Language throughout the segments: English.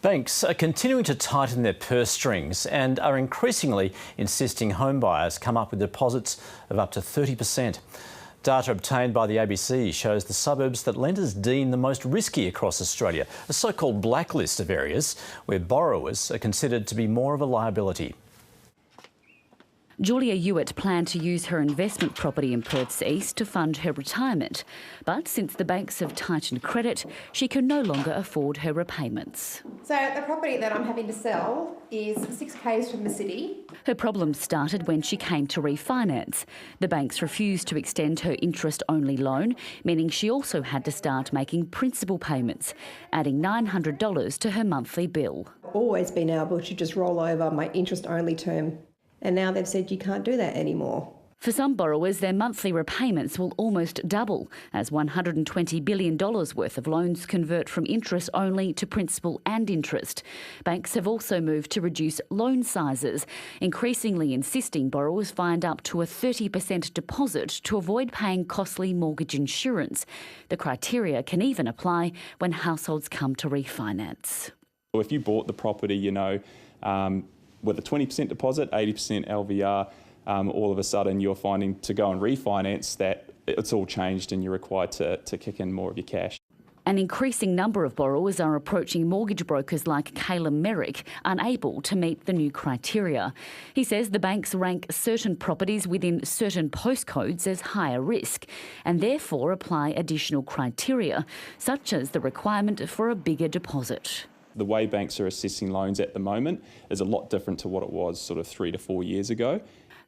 Banks are continuing to tighten their purse strings and are increasingly insisting home buyers come up with deposits of up to 30%. Data obtained by the ABC shows the suburbs that lenders deem the most risky across Australia, a so-called blacklist of areas where borrowers are considered to be more of a liability. Julia Hewitt planned to use her investment property in Perth's east to fund her retirement. But since the banks have tightened credit, she can no longer afford her repayments. So the property that I'm having to sell is 6 k's from the city. Her problems started when she came to refinance. The banks refused to extend her interest-only loan, meaning she also had to start making principal payments, adding $900 to her monthly bill. Always been able to just roll over my interest-only term. And now they've said you can't do that anymore. For some borrowers, their monthly repayments will almost double as $120 billion worth of loans convert from interest only to principal and interest. Banks have also moved to reduce loan sizes, increasingly insisting borrowers find up to a 30% deposit to avoid paying costly mortgage insurance. The criteria can even apply when households come to refinance. If you bought the property, with a 20% deposit, 80% LVR, all of a sudden you're finding to go and refinance that it's all changed and you're required to kick in more of your cash. An increasing number of borrowers are approaching mortgage brokers like Caleb Merrick, unable to meet the new criteria. He says the banks rank certain properties within certain postcodes as higher risk and therefore apply additional criteria, such as the requirement for a bigger deposit. The way banks are assessing loans at the moment is a lot different to what it was sort of 3 to 4 years ago.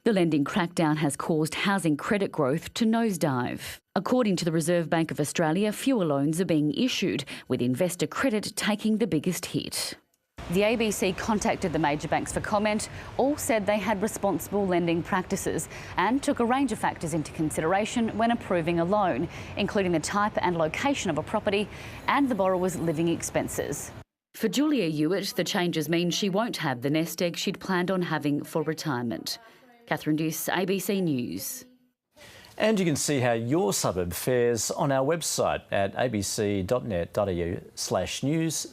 The lending crackdown has caused housing credit growth to nosedive. According to the Reserve Bank of Australia, fewer loans are being issued, with investor credit taking the biggest hit. The ABC contacted the major banks for comment. All said they had responsible lending practices and took a range of factors into consideration when approving a loan, including the type and location of a property and the borrower's living expenses. For Julia Hewitt, the changes mean she won't have the nest egg she'd planned on having for retirement. Catherine Duce, ABC News. And you can see how your suburb fares on our website at abc.net.au/news/